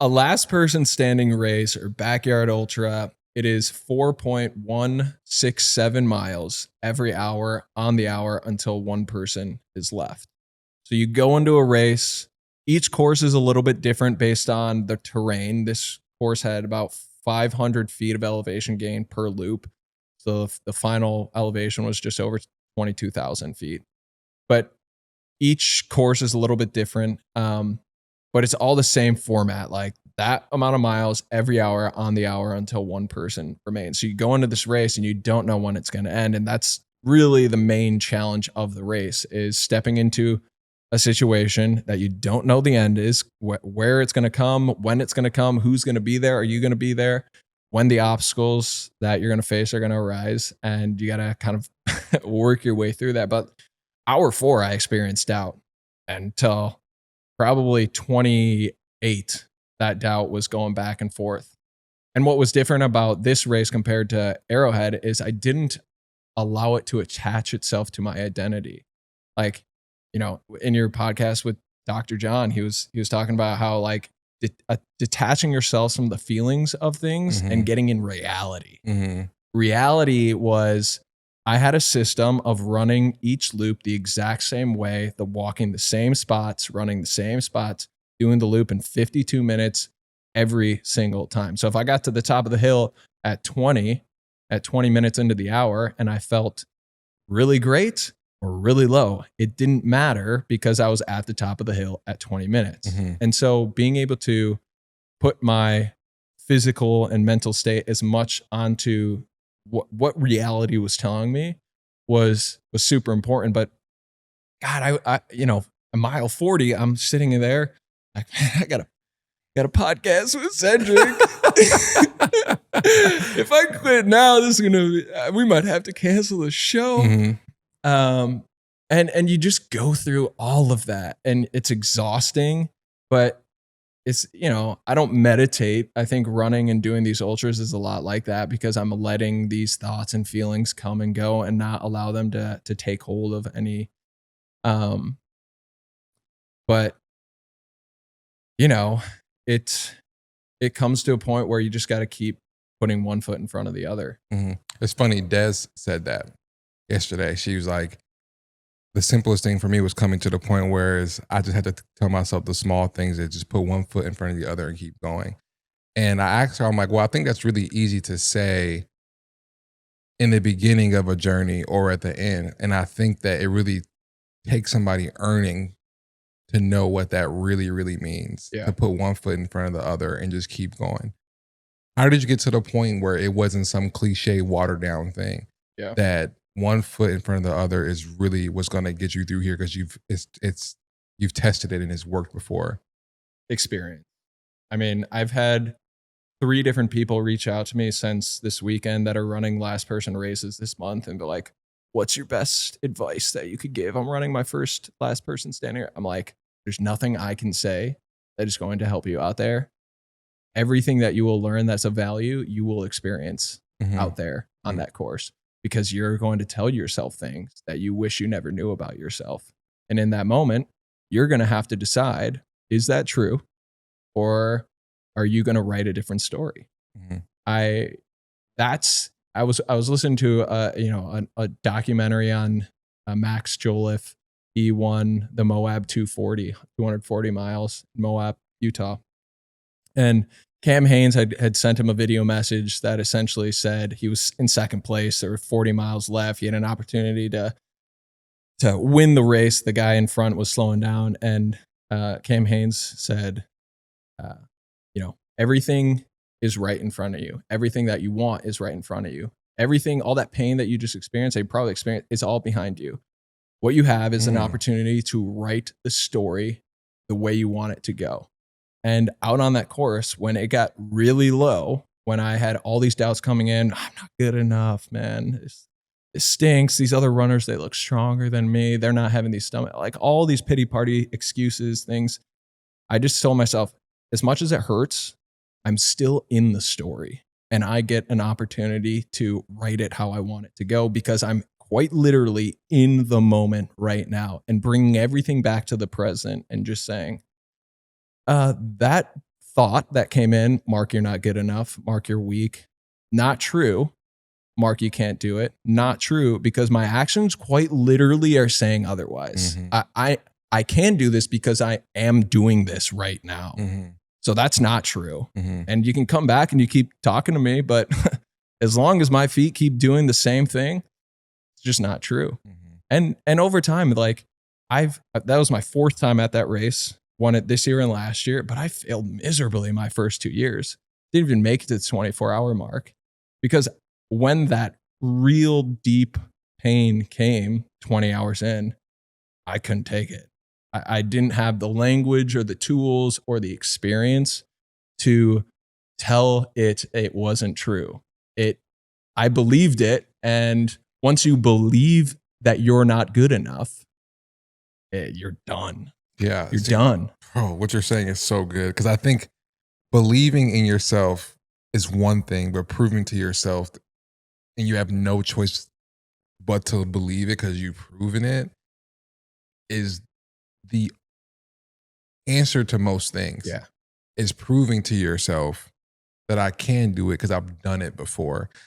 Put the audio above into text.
A last person standing race or backyard ultra, it is 4.167 miles every hour on the hour until one person is left. So you go into a race. Each course is a little bit different based on the terrain. This course had about 500 feet of elevation gain per loop. So the final elevation was just over 22,000 feet. But each course is a little bit different. But it's all the same format, like that amount of miles every hour on the hour until one person remains. So you go into this race and you don't know when it's going to end. And that's really the main challenge of the race, is stepping into a situation that you don't know the end is, where it's going to come, when it's going to come, who's going to be there, are you going to be there, when the obstacles that you're going to face are going to arise. And you got to kind of work your way through that. But hour 4, I experienced doubt until probably 28. That doubt was going back and forth. And what was different about this race compared to Arrowhead is I didn't allow it to attach itself to my identity. Like, you know, in your podcast with Dr. John, he was talking about how like detaching yourself from the feelings of things and getting in reality. Reality was, I had a system of running each loop the exact same way, walking the same spots, running the same spots, doing the loop in 52 minutes every single time. So if I got to the top of the hill at 20 minutes into the hour and I felt really great or really low, it didn't matter because I was at the top of the hill at 20 minutes. And so being able to put my physical and mental state as much onto what reality was telling me was super important. But God, I you know, a mile 40, I'm sitting there like, man, I got a podcast with Cedric. If I quit now, this is we might have to cancel the show. And you just go through all of that, and it's exhausting, but it's, you know, I don't meditate. I think running and doing these ultras is a lot like that, because I'm letting these thoughts and feelings come and go and not allow them to take hold of any. But you know, it comes to a point where you just got to keep putting one foot in front of the other. It's funny. Des said that yesterday. She was like, the simplest thing for me was coming to the point where I just had to tell myself the small things that just put one foot in front of the other and keep going. And I asked her, I'm like, well, I think that's really easy to say in the beginning of a journey or at the end. And I think that it really takes somebody earning to know what that really, really means. To put one foot in front of the other and just keep going. How did you get to the point where it wasn't some cliche watered down thing? That one foot in front of the other is really what's going to get you through here, because you've tested it and it's worked before. Experience. I mean, I've had 3 different people reach out to me since this weekend that are running last person races this month and be like, what's your best advice that you could give? I'm running my first last person standing. I'm like, there's nothing I can say that is going to help you out there. Everything that you will learn that's of value, you will experience out there on that course, because you're going to tell yourself things that you wish you never knew about yourself. And in that moment, you're going to have to decide, is that true? Or are you going to write a different story? I was listening to a documentary on Max Joliffe. He won the Moab 240 miles in Moab, Utah. And Cam Hanes had sent him a video message that essentially said he was in second place. There were 40 miles left. He had an opportunity to win the race. The guy in front was slowing down. And Cam Hanes said, everything is right in front of you. Everything that you want is right in front of you. Everything, all that pain that you just experienced, that you probably experienced, is all behind you. What you have is an opportunity to write the story the way you want it to go. And out on that course, when it got really low, when I had all these doubts coming in, I'm not good enough, man. This stinks. These other runners, they look stronger than me. They're not having these stomach, like all these pity party excuses, things. I just told myself, as much as it hurts, I'm still in the story, and I get an opportunity to write it how I want it to go, because I'm quite literally in the moment right now, and bringing everything back to the present and just saying, that thought that came in, Mark, you're not good enough. Mark, you're weak. Not true. Mark, you can't do it. Not true, because my actions quite literally are saying otherwise. I can do this because I am doing this right now. So that's not true. And you can come back and you keep talking to me, but as long as my feet keep doing the same thing, it's just not true. And over time, like that was my 4th time at that race. Won it this year and last year, but I failed miserably my first 2 years. Didn't even make it to the 24-hour mark, because when that real deep pain came 20 hours in, I couldn't take it. I didn't have the language or the tools or the experience to tell it wasn't true. I believed it. And once you believe that you're not good enough, you're done. Yeah. You're done. Bro, what you're saying is so good. Because I think believing in yourself is one thing, but proving to yourself and you have no choice but to believe it because you've proven it is the answer to most things. Yeah. Is proving to yourself that I can do it because I've done it before.